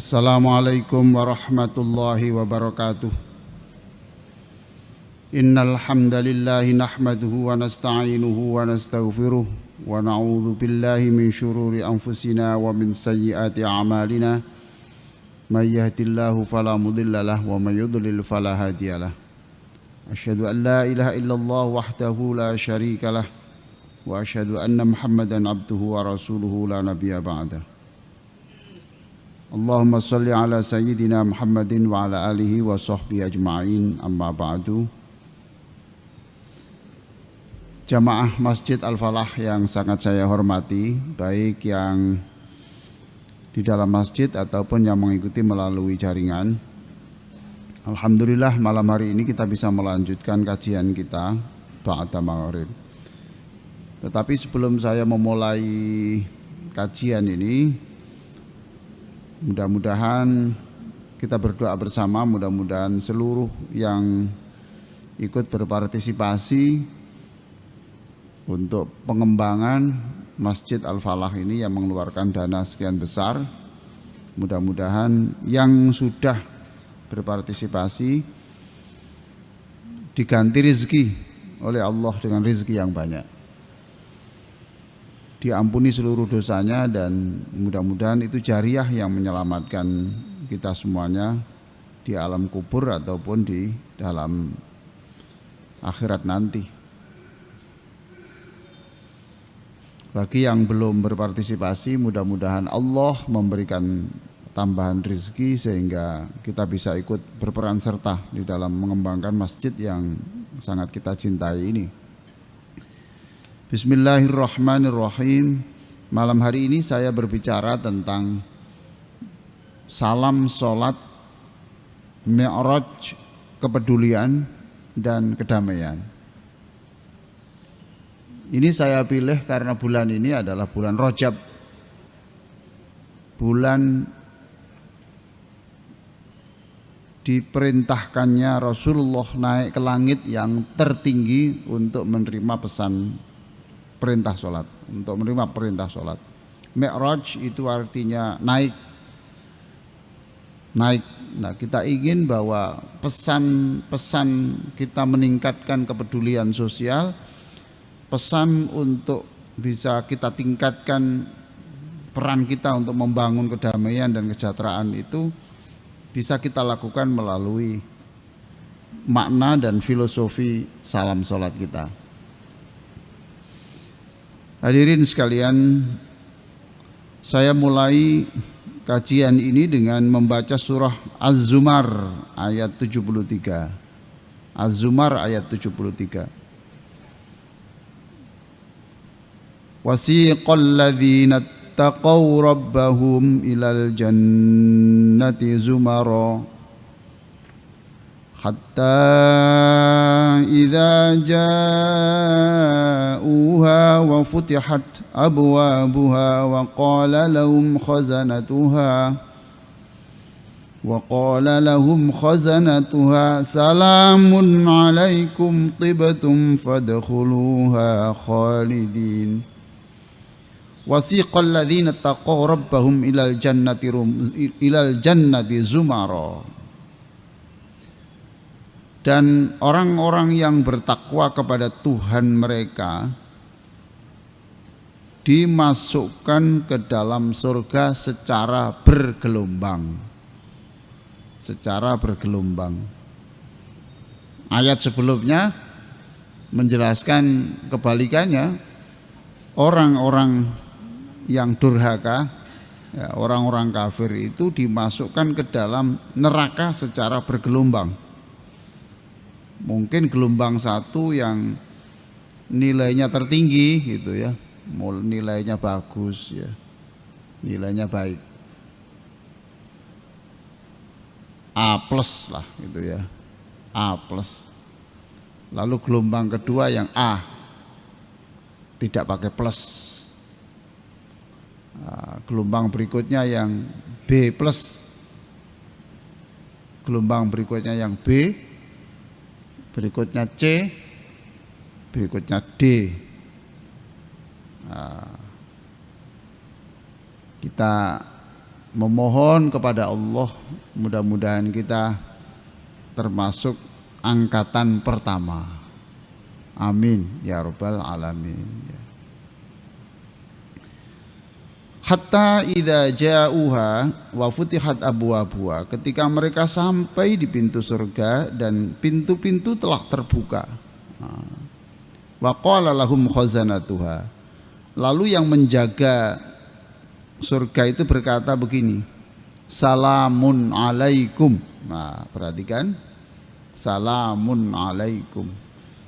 Assalamualaikum warahmatullahi wabarakatuh. Innal hamdalillahi nahmaduhu wa nasta'inuhu wa nastaghfiruh wa na'udzu billahi min syururi anfusina wa min sayyiati a'malina. May yahdihillahu fala mudhillalah wa may yudlil fala hadiyalah. Asyhadu an la ilaha illallah wahdahu la syarikalah wa asyhadu anna Muhammadan abduhu wa rasuluhu la nabiyya ba'dah. Allahumma salli ala sayyidina Muhammadin wa ala alihi wa sahbihi ajma'in, amma ba'du. Jamaah Masjid Al-Falah yang sangat saya hormati, baik yang di dalam masjid ataupun yang mengikuti melalui jaringan. Alhamdulillah malam hari ini kita bisa melanjutkan kajian kita ba'da maghrib. Tetapi sebelum saya memulai kajian ini, mudah-mudahan kita berdoa bersama, mudah-mudahan seluruh yang ikut berpartisipasi untuk pengembangan Masjid Al-Falah ini yang mengeluarkan dana sekian besar, mudah-mudahan yang sudah berpartisipasi diganti rezeki oleh Allah dengan rezeki yang banyak, diampuni seluruh dosanya, dan mudah-mudahan itu jariah yang menyelamatkan kita semuanya di alam kubur ataupun di dalam akhirat nanti. Bagi yang belum berpartisipasi, mudah-mudahan Allah memberikan tambahan rezeki sehingga kita bisa ikut berperan serta di dalam mengembangkan masjid yang sangat kita cintai ini. Bismillahirrahmanirrahim. Malam hari ini saya berbicara tentang salam sholat, mi'raj kepedulian dan kedamaian. Ini saya pilih karena bulan ini adalah bulan Rajab, bulan diperintahkannya Rasulullah naik ke langit yang tertinggi untuk menerima pesan perintah sholat, untuk menerima perintah sholat. Mi'raj itu artinya naik. Nah, kita ingin bahwa pesan-pesan kita meningkatkan kepedulian sosial, pesan untuk bisa kita tingkatkan peran kita untuk membangun kedamaian dan kesejahteraan itu bisa kita lakukan melalui makna dan filosofi salam sholat kita. Hadirin sekalian, saya mulai kajian ini dengan membaca surah Az-Zumar ayat 73. Az-Zumar ayat 73. Wasiqal ladzina taqaw rabbahum ilal jannati zumara hatta idza ja'uha wa futihat abwabuha wa qala lahum khazanatuha salamun alaikum tibtum fadkhuluha khalidin. Wasiqal ladzina taqaw rabbahum ilal jannati zumara. Dan orang-orang yang bertakwa kepada Tuhan mereka dimasukkan ke dalam surga secara bergelombang. Secara bergelombang. Ayat sebelumnya menjelaskan kebalikannya. Orang-orang yang durhaka, ya, orang-orang kafir itu dimasukkan ke dalam neraka secara bergelombang. Mungkin gelombang satu yang nilainya tertinggi gitu ya, nilainya bagus ya, nilainya baik, A+ lah gitu ya, A+. Lalu gelombang kedua yang A, tidak pakai plus. Gelombang berikutnya yang B+, gelombang berikutnya yang B, berikutnya C, berikutnya D. Kita memohon kepada Allah mudah-mudahan kita termasuk angkatan pertama. Amin ya rabbal alamin. Hatta idza ja'uha wa futihat abwabuha, ketika mereka sampai di pintu surga dan pintu-pintu telah terbuka. Wa qala lahum khazanatuha, lalu yang menjaga surga itu berkata begini, salamun alaikum. Nah, perhatikan, salamun alaikum.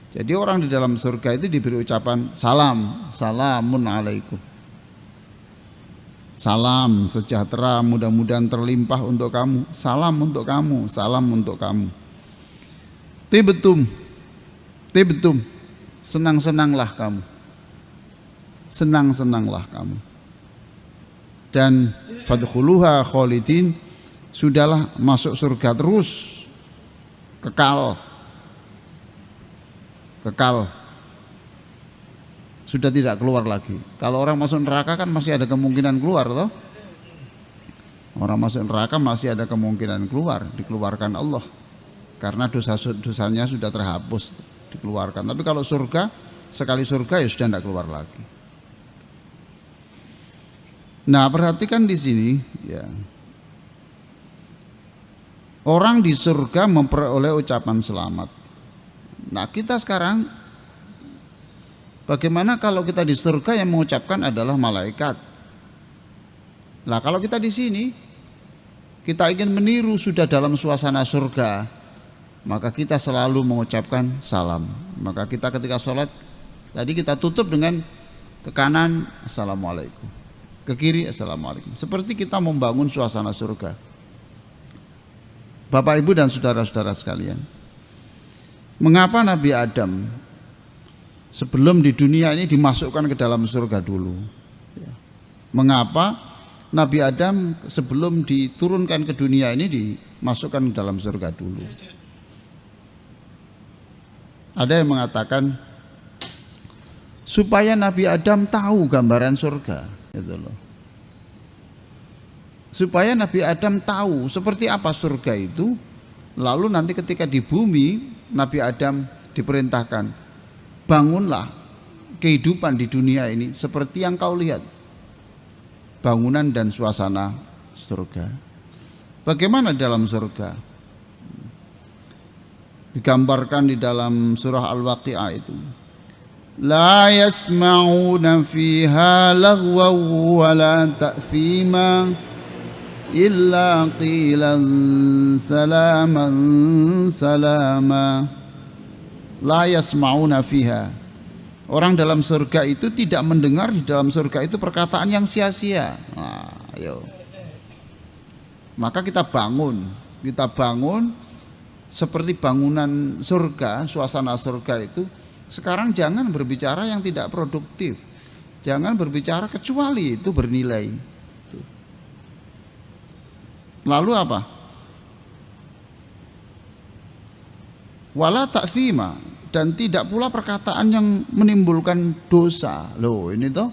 Jadi orang di dalam surga itu diberi ucapan salam, salamun alaikum. Salam sejahtera mudah-mudahan terlimpah untuk kamu, salam untuk kamu, salam untuk kamu. Tibtum, tibtum, senang-senanglah kamu, senang-senanglah kamu. Dan fadkhuluha khalidin, sudahlah masuk surga terus, kekal, kekal, sudah tidak keluar lagi. Kalau orang masuk neraka kan masih ada kemungkinan keluar toh. Orang masuk neraka masih ada kemungkinan keluar, dikeluarkan Allah karena dosa-dosanya sudah terhapus, dikeluarkan. Tapi kalau surga, sekali surga ya sudah tidak keluar lagi. Nah, perhatikan di sini ya. Orang di surga memperoleh ucapan selamat. Nah, kita sekarang bagaimana kalau kita di surga yang mengucapkan adalah malaikat? Nah, kalau kita di sini kita ingin meniru sudah dalam suasana surga, maka kita selalu mengucapkan salam. Maka kita ketika sholat tadi kita tutup dengan ke kanan assalamualaikum, ke kiri assalamualaikum, seperti kita membangun suasana surga. Bapak Ibu dan saudara-saudara sekalian, mengapa Nabi Adam sebelum di dunia ini dimasukkan ke dalam surga dulu? Mengapa Nabi Adam sebelum diturunkan ke dunia ini dimasukkan ke dalam surga dulu? Ada yang mengatakan supaya Nabi Adam tahu gambaran surga, gitu loh. Supaya Nabi Adam tahu seperti apa surga itu, lalu nanti ketika di bumi Nabi Adam diperintahkan, bangunlah kehidupan di dunia ini seperti yang kau lihat, bangunan dan suasana surga. Bagaimana dalam surga? Digambarkan di dalam surah Al-Waqi'ah itu, la yasma'una fiha laghwan wa la ta'thima illa qilan salaman salama. La yasma'una fiha, orang dalam surga itu tidak mendengar di dalam surga itu perkataan yang sia-sia. Nah, ayo. Maka kita bangun seperti bangunan surga, suasana surga itu. Sekarang jangan berbicara yang tidak produktif, jangan berbicara kecuali itu bernilai. Lalu apa? Wala ta'thima, dan tidak pula perkataan yang menimbulkan dosa. Loh, ini toh.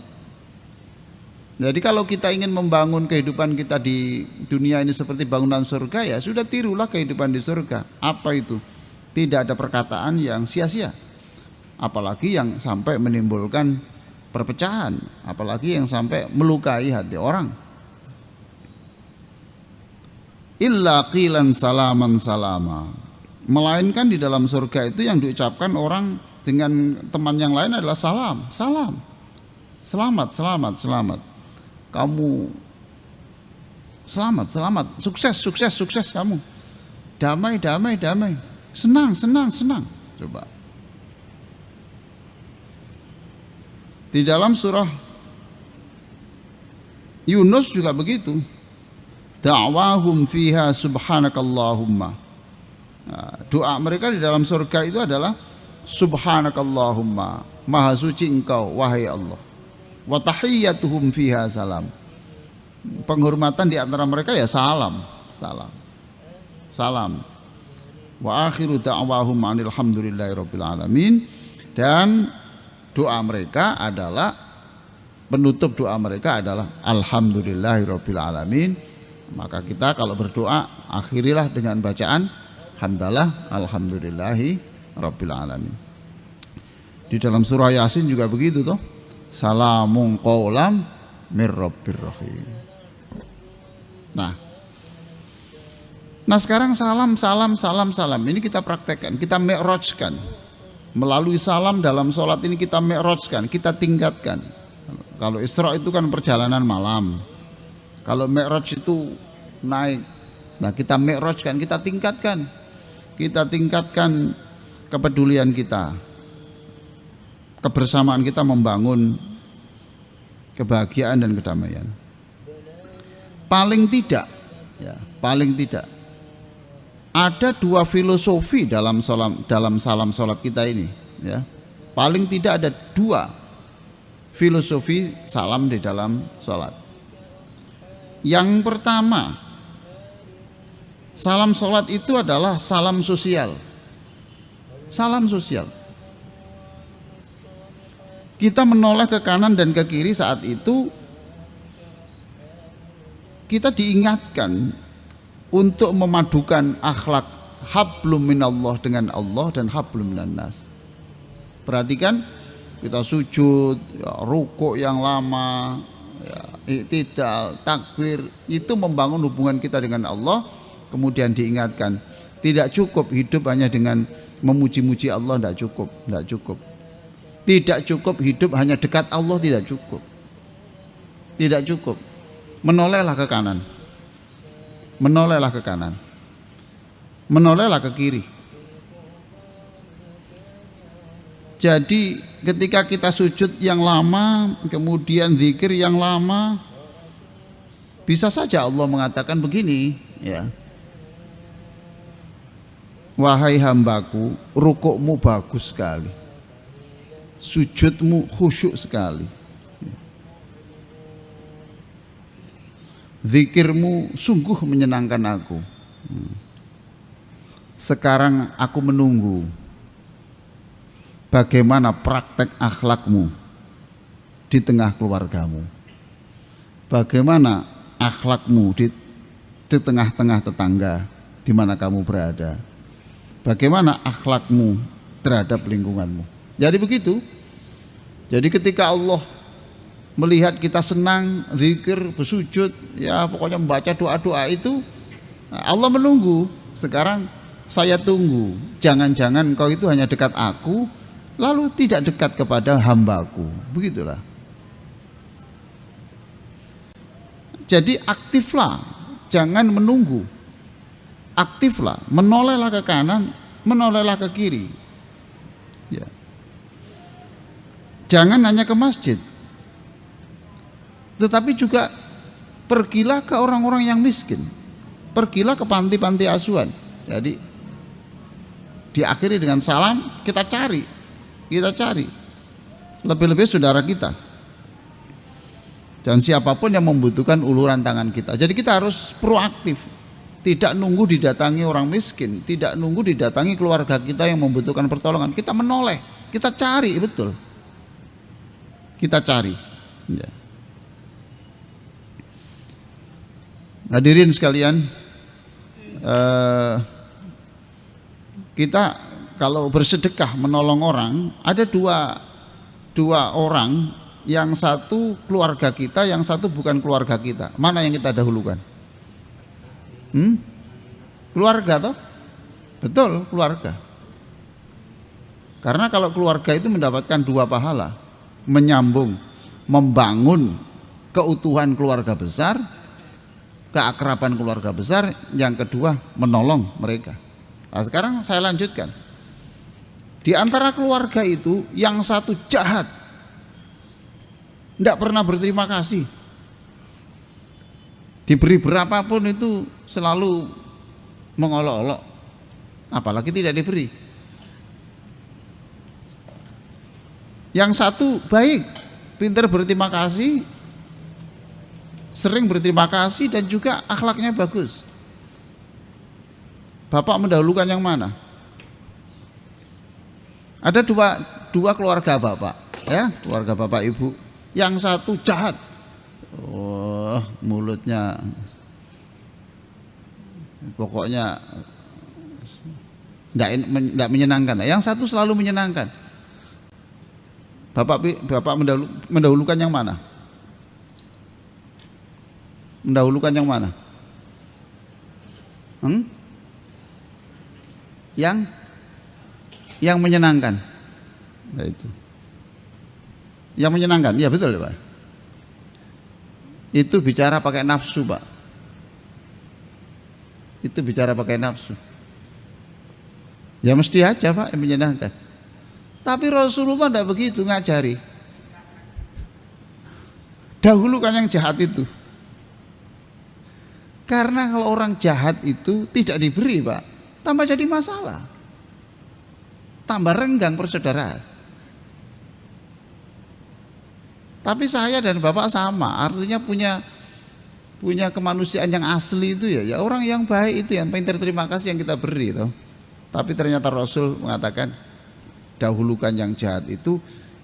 Jadi kalau kita ingin membangun kehidupan kita di dunia ini seperti bangunan surga, ya sudah tirulah kehidupan di surga. Apa itu? Tidak ada perkataan yang sia-sia, apalagi yang sampai menimbulkan perpecahan, apalagi yang sampai melukai hati orang. Illa qilan salaman salama, melainkan di dalam surga itu yang diucapkan orang dengan teman yang lain adalah salam, salam, selamat, selamat, selamat, kamu selamat, selamat, sukses, sukses, sukses kamu, damai, damai, damai, senang, senang, senang. Coba di dalam surah Yunus juga begitu, da'wahum fiha subhanakallahumma. Nah, doa mereka di dalam surga itu adalah subhanakallahumma, maha suci engkau wahai Allah. Wa tahiyyatuhum fiha salam, penghormatan di antara mereka ya salam, salam, salam. Wa akhiru da'wahum alhamdulillahirabbil alamin, dan doa mereka adalah, penutup doa mereka adalah alhamdulillahirabbil alamin, Maka kita kalau berdoa akhirilah dengan bacaan hamdalah alhamdulillahi rabbil alamin. Di dalam surah Yasin juga begitu toh. Salamun qaulam mir rabbir rahim. Nah sekarang salam ini kita praktekkan, kita mi'rajkan. Melalui salam dalam sholat ini kita mi'rajkan, kita tingkatkan. Kalau Isra itu kan perjalanan malam, kalau mi'raj itu naik. Nah kita mi'rajkan, kita tingkatkan kepedulian kita, kebersamaan kita membangun kebahagiaan dan kedamaian. Paling tidak ada dua filosofi dalam salam sholat kita ini, ya. Paling tidak ada dua filosofi salam di dalam sholat. Yang pertama, salam sholat itu adalah salam sosial. Salam sosial. Kita menoleh ke kanan dan ke kiri saat itu kita diingatkan untuk memadukan akhlak hablum minallah dengan Allah dan hablum minan nas. Perhatikan, kita sujud, ya, rukuk yang lama, ya, i'tidal, takbir, itu membangun hubungan kita dengan Allah. Kemudian diingatkan, tidak cukup hidup hanya dengan memuji-muji Allah, tidak cukup. Tidak cukup hidup hanya dekat Allah, tidak cukup. Menolehlah ke kanan, menolehlah ke kiri. Jadi ketika kita sujud yang lama, kemudian zikir yang lama, bisa saja Allah mengatakan begini, ya. Wahai hambaku, rukukmu bagus sekali, sujudmu khusyuk sekali, zikirmu sungguh menyenangkan aku. Sekarang aku menunggu bagaimana praktek akhlakmu di tengah keluargamu, bagaimana akhlakmu di tengah-tengah tetangga di mana kamu berada, bagaimana akhlakmu terhadap lingkunganmu. Jadi begitu. Jadi ketika Allah melihat kita senang zikir, bersujud, ya pokoknya membaca doa-doa itu, Allah menunggu. Sekarang saya tunggu, jangan-jangan kau itu hanya dekat aku lalu tidak dekat kepada hambaku. Begitulah. Jadi aktiflah, jangan menunggu. Aktiflah, menolehlah ke kanan, menolehlah ke kiri, ya. Jangan hanya ke masjid, tetapi juga pergilah ke orang-orang yang miskin, pergilah ke panti-panti asuhan. Jadi diakhiri dengan salam, kita cari, lebih-lebih saudara kita dan siapapun yang membutuhkan uluran tangan kita. Jadi kita harus proaktif, tidak nunggu didatangi orang miskin, tidak nunggu didatangi keluarga kita yang membutuhkan pertolongan. Kita menoleh, kita cari, betul, kita cari, ya. Hadirin sekalian, kita kalau bersedekah menolong orang, ada dua orang, yang satu keluarga kita, yang satu bukan keluarga kita. Mana yang kita dahulukan? Keluarga toh? Betul, keluarga. Karena kalau keluarga itu mendapatkan dua pahala, menyambung, membangun keutuhan keluarga besar, keakraban keluarga besar, yang kedua menolong mereka. Nah, sekarang saya lanjutkan. Di antara keluarga itu yang satu jahat, tidak pernah berterima kasih, diberi berapapun itu selalu mengolok-olok, apalagi tidak diberi. Yang satu baik, pintar berterima kasih, sering berterima kasih, dan juga akhlaknya bagus. Bapak mendahulukan yang mana? Ada dua keluarga bapak, ya, keluarga bapak ibu. Yang satu jahat, mulutnya pokoknya tidak menyenangkan. Yang satu selalu menyenangkan. Bapak mendahulukan yang mana? Mendahulukan yang mana? Yang menyenangkan. Nah, itu. Yang menyenangkan, ya betul Pak. Itu bicara pakai nafsu Pak. Itu bicara pakai nafsu. Ya mesti aja Pak yang menyenangkan. Tapi Rasulullah tidak begitu ngajari. Dahulukan yang jahat itu. Karena kalau orang jahat itu tidak diberi Pak, tambah jadi masalah. Tambah renggang persaudaraan. Tapi saya dan Bapak sama, artinya punya kemanusiaan yang asli itu ya orang yang baik itu yang paling terima kasih yang kita beri toh. Tapi ternyata Rasul mengatakan dahulukan yang jahat itu,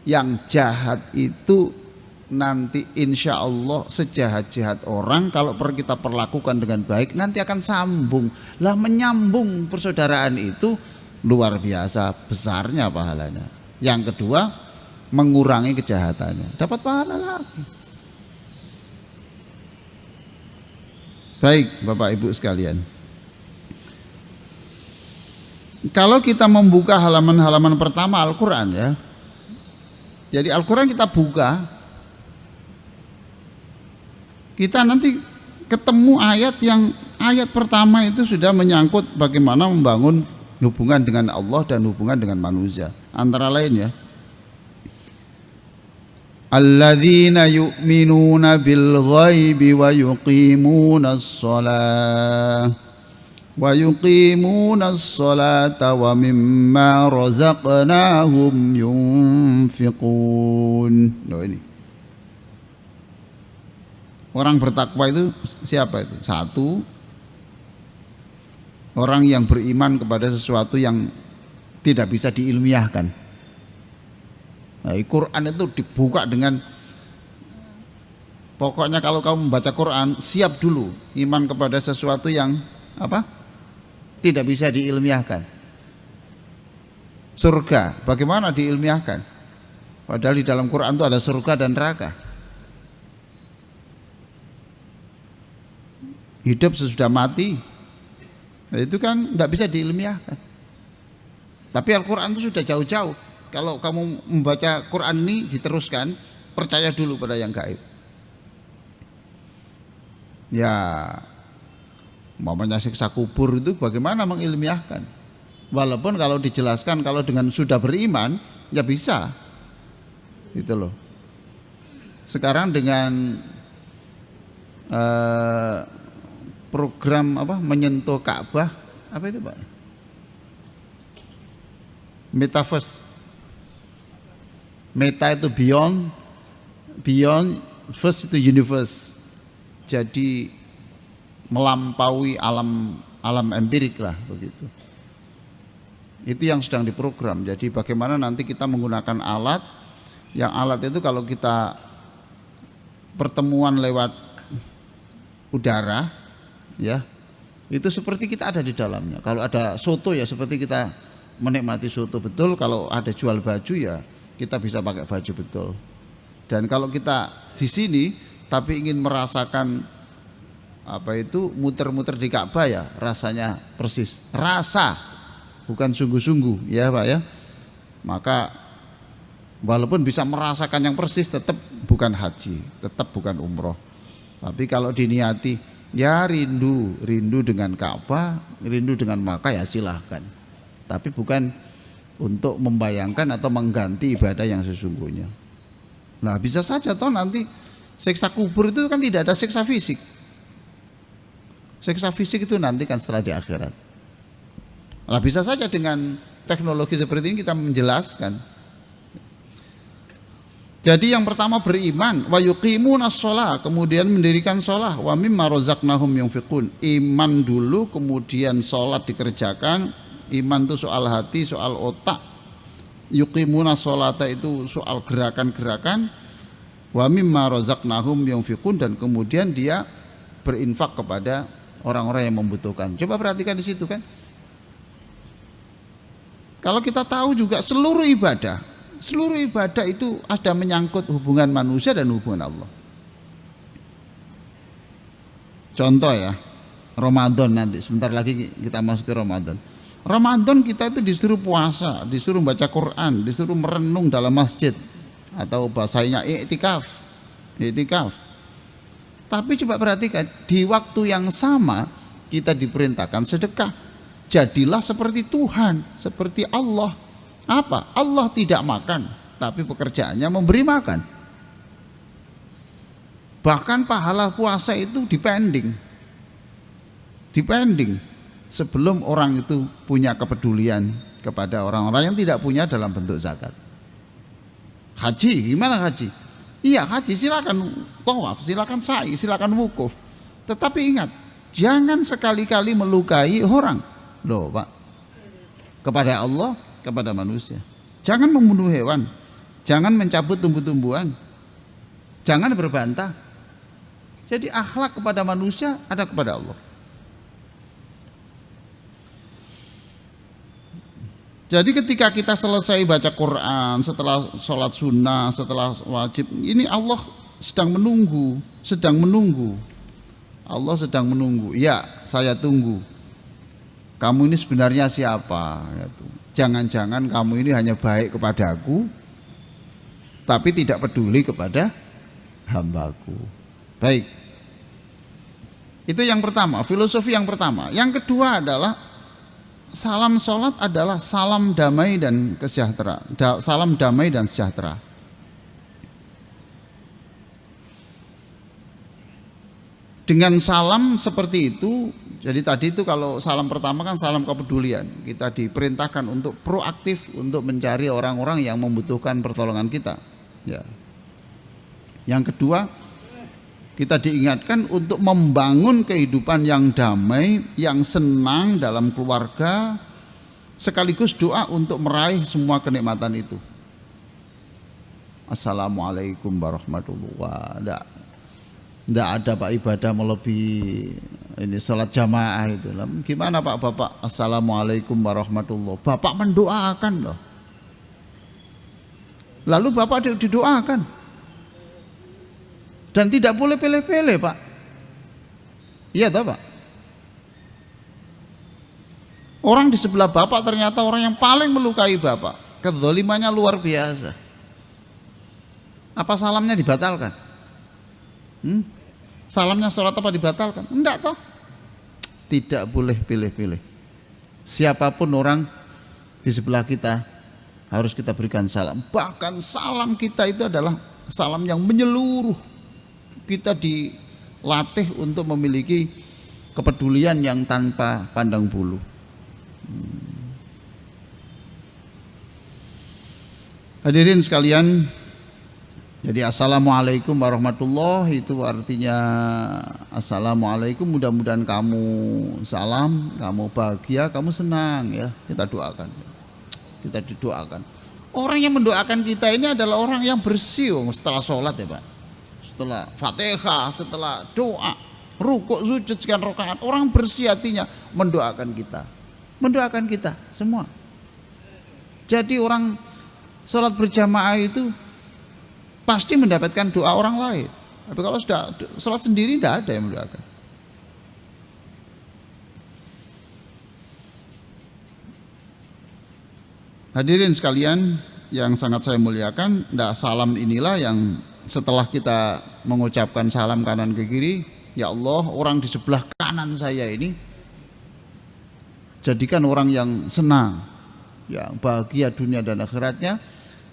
yang jahat itu nanti insya Allah sejahat-jahat orang kalau kita perlakukan dengan baik nanti akan sambung. Lah menyambung persaudaraan itu luar biasa besarnya pahalanya. Yang kedua mengurangi kejahatannya, dapat pahala lagi. Baik Bapak Ibu sekalian, kalau kita membuka halaman-halaman pertama Al-Quran ya, jadi Al-Quran kita buka, kita nanti ketemu ayat pertama itu sudah menyangkut bagaimana membangun hubungan dengan Allah dan hubungan dengan manusia. Antara lain ya, alladzina yu'minuna bil ghaibi wa yuqimunas sholata wa mimma razaqnahum yunfiqun. Loh ini. Orang bertakwa itu siapa itu? Satu, orang yang beriman kepada sesuatu yang tidak bisa diilmiahkan. Nah, Quran itu dibuka dengan pokoknya kalau kamu membaca Quran siap dulu iman kepada sesuatu yang apa? Tidak bisa diilmiahkan. Surga, bagaimana diilmiahkan? Padahal di dalam Quran itu ada surga dan neraka. Hidup sesudah mati, nah, itu kan tidak bisa diilmiahkan. Tapi Al-Quran itu sudah jauh-jauh. Kalau kamu membaca Quran ini diteruskan, percaya dulu pada yang gaib. Ya, umpamanya siksa kubur itu bagaimana mengilmiahkan? Walaupun kalau dijelaskan kalau dengan sudah beriman ya bisa. Itu loh. Sekarang dengan program apa menyentuh Ka'bah, apa itu Pak? Metaverse. Meta itu beyond, first itu universe. Jadi melampaui alam empirik lah begitu. Itu yang sedang diprogram. Jadi bagaimana nanti kita menggunakan alat, yang alat itu kalau kita pertemuan lewat udara, ya itu seperti kita ada di dalamnya. Kalau ada soto ya seperti kita menikmati soto betul. Kalau ada jual baju ya kita bisa pakai baju betul. Dan kalau kita di sini tapi ingin merasakan apa itu muter-muter di Ka'bah ya rasanya persis. Rasa bukan sungguh-sungguh ya Pak ya. Maka walaupun bisa merasakan yang persis tetap bukan haji, tetap bukan umroh. Tapi kalau diniati ya rindu dengan Ka'bah, rindu dengan Makkah ya silahkan. Tapi bukan untuk membayangkan atau mengganti ibadah yang sesungguhnya. Nah bisa saja toh nanti siksa kubur itu kan tidak ada siksa fisik. Siksa fisik itu nanti kan setelah di akhirat. Nah bisa saja dengan teknologi seperti ini kita menjelaskan. Jadi yang pertama beriman, wa yuqimunas shalah, kemudian mendirikan shalah, wa mimma razaqnahum yunfiqun. Iman dulu kemudian salat dikerjakan. Iman itu soal hati, soal otak. Yuqimuna sholata itu soal gerakan-gerakan. Wa mimma razaqnahum yunfiqun, dan kemudian dia berinfak kepada orang-orang yang membutuhkan. Coba perhatikan di situ kan. Kalau kita tahu juga seluruh ibadah itu ada menyangkut hubungan manusia dan hubungan Allah. Contoh ya, Ramadan nanti sebentar lagi kita masuk ke Ramadan. Ramadan kita itu disuruh puasa, disuruh baca Quran, disuruh merenung dalam masjid atau bahasanya i'tikaf. Tapi coba perhatikan, di waktu yang sama kita diperintahkan sedekah. Jadilah seperti Tuhan, seperti Allah. Apa? Allah tidak makan, tapi pekerjaannya memberi makan. Bahkan pahala puasa itu dipending sebelum orang itu punya kepedulian kepada orang-orang yang tidak punya dalam bentuk zakat. Haji, gimana haji? Iya haji, silakan tawaf, silakan sa'i, silakan wukuf. Tetapi ingat, jangan sekali-kali melukai orang. Loh Pak, kepada Allah, kepada manusia. Jangan membunuh hewan, jangan mencabut tumbuh-tumbuhan, jangan berbantah. Jadi akhlak kepada manusia ada kepada Allah. Jadi ketika kita selesai baca Quran, setelah sholat sunnah, setelah wajib, ini Allah sedang menunggu. Allah sedang menunggu. Ya, saya tunggu. Kamu ini sebenarnya siapa? Jangan-jangan kamu ini hanya baik kepadaku, tapi tidak peduli kepada hambaku. Baik. Itu yang pertama, filosofi yang pertama. Yang kedua adalah salam sholat adalah salam damai dan sejahtera. Salam damai dan sejahtera. Dengan salam seperti itu, jadi tadi itu kalau salam pertama kan salam kepedulian. Kita diperintahkan untuk proaktif untuk mencari orang-orang yang membutuhkan pertolongan kita. Ya. Yang kedua, kita diingatkan untuk membangun kehidupan yang damai, yang senang dalam keluarga, sekaligus doa untuk meraih semua kenikmatan itu. Assalamualaikum warahmatullahi wabarakatuh. Tidak ada Pak ibadah melebihi ini sholat jamaah itu. Gimana Pak Bapak? Assalamualaikum warahmatullahi wabarakatuh. Bapak mendoakan loh. Lalu Bapak didoakan. Dan tidak boleh pilih-pilih Pak. Iya toh Pak? Orang di sebelah Bapak ternyata orang yang paling melukai Bapak. Kezalimannya luar biasa. Apa salamnya dibatalkan? Salamnya sholat apa dibatalkan? Enggak toh. Tidak boleh pilih-pilih. Siapapun orang di sebelah kita harus kita berikan salam. Bahkan salam kita itu adalah salam yang menyeluruh. Kita dilatih untuk memiliki kepedulian yang tanpa pandang bulu. Hadirin sekalian, jadi assalamualaikum warahmatullahi itu artinya assalamualaikum, mudah-mudahan kamu salam, kamu bahagia, kamu senang ya. Kita doakan. Kita didoakan. Orang yang mendoakan kita ini adalah orang yang bersih setelah sholat ya Pak. Setelah Fatihah, setelah doa, rukuk, sujud sekian rakaat, orang bersih hatinya mendoakan kita semua. Jadi orang sholat berjamaah itu pasti mendapatkan doa orang lain. Tapi kalau sudah sholat sendiri tidak ada yang mendoakan. Hadirin sekalian yang sangat saya muliakan, salam inilah yang setelah kita mengucapkan salam kanan ke kiri, ya Allah, orang di sebelah kanan saya ini jadikan orang yang senang, yang bahagia dunia dan akhiratnya.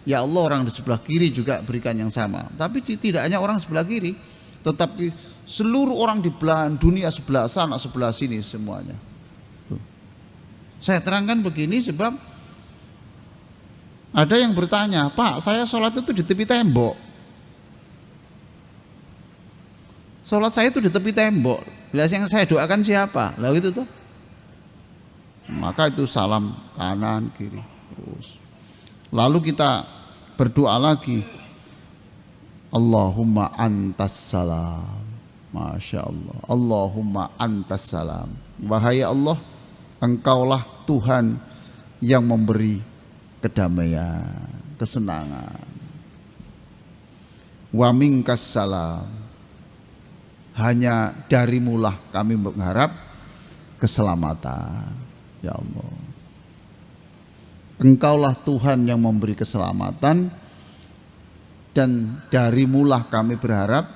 Ya Allah, orang di sebelah kiri juga berikan yang sama. Tapi tidak hanya orang sebelah kiri, tetapi seluruh orang di belahan dunia, sebelah sana, sebelah sini semuanya. Saya terangkan begini sebab ada yang bertanya, Pak, saya sholat itu di tepi tembok. Sholat saya itu di tepi tembok. Bila yang saya doakan siapa? Lalu itu tuh. Maka itu salam kanan kiri terus. Lalu kita berdoa lagi. Allahumma antas salam Masya Allah. Allahumma antas salam. Wahai Allah, Engkaulah Tuhan yang memberi kedamaian, kesenangan. Wa minkas salam. Hanya darimulah kami mengharap keselamatan. Ya Allah, Engkaulah Tuhan yang memberi keselamatan, dan darimulah kami berharap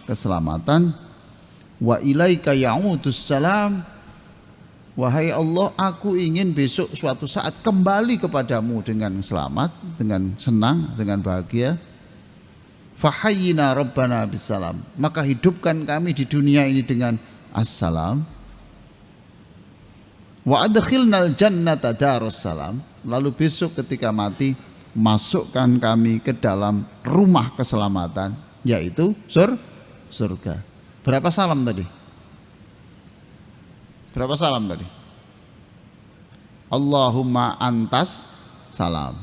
keselamatan. Wa ilaika ya'udus salam. Wahai Allah, aku ingin besok suatu saat kembali kepadamu dengan selamat, dengan senang, dengan bahagia. Fahayyina rabbana bisalam. Maka hidupkan kami di dunia ini dengan assalam. Wa adkhilnal jannata darussalam. Lalu besok ketika mati, masukkan kami ke dalam rumah keselamatan, yaitu surga. Berapa salam tadi? Berapa salam tadi? Allahumma antas salam.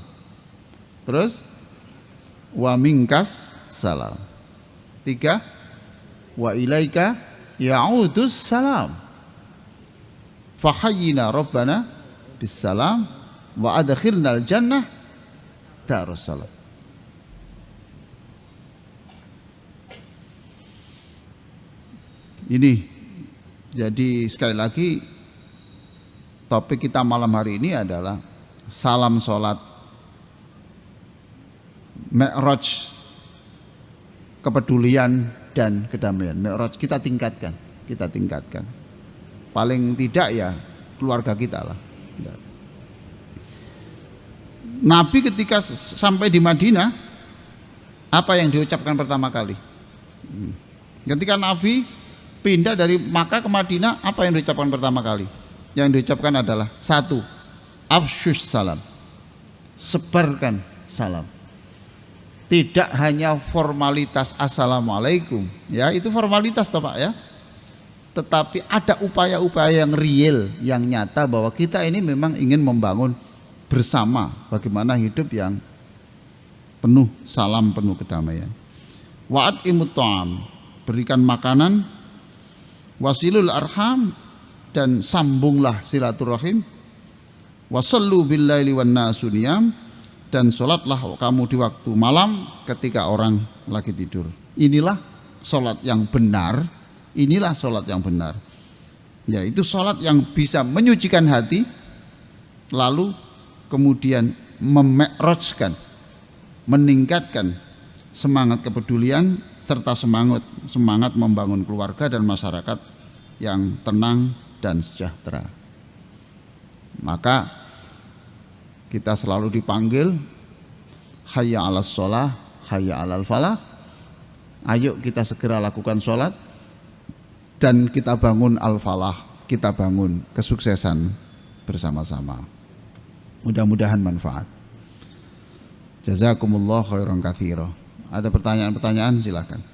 Terus wa minkas salam. 3, wa ilaika ya'udus salam. Fahayyina rabbana bisalam wa adkhilnal jannah darussalam. Ini jadi sekali lagi topik kita malam hari ini adalah salam sholat Mi'raj, kepedulian dan kedamaian. Mi'raj kita tingkatkan. Paling tidak ya keluarga kita lah. Nabi ketika sampai di Madinah, apa yang diucapkan pertama kali? Ketika Nabi pindah dari Makkah ke Madinah, apa yang diucapkan pertama kali? Yang diucapkan adalah 1, afsyus salam, sebarkan salam. Tidak hanya formalitas assalamualaikum, ya itu formalitas toh Pak ya, tetapi ada upaya-upaya yang real, yang nyata bahwa kita ini memang ingin membangun bersama bagaimana hidup yang penuh salam, penuh kedamaian. Wa'at imut ta'am, berikan makanan, wasilul arham, dan sambunglah silaturahim, wasallu billaili wan nasu niyam, dan sholatlah kamu di waktu malam ketika orang lagi tidur. Inilah sholat yang benar, inilah sholat yang benar, yaitu sholat yang bisa menyucikan hati, lalu kemudian memekrojkan, meningkatkan semangat kepedulian serta semangat membangun keluarga dan masyarakat yang tenang dan sejahtera. Maka kita selalu dipanggil hayya 'alas shalah, hayya 'alal falah. Ayo kita segera lakukan sholat dan kita bangun al-falah, kita bangun kesuksesan bersama-sama. Mudah-mudahan manfaat. Jazakumullah khairan katsira. Ada pertanyaan-pertanyaan silakan.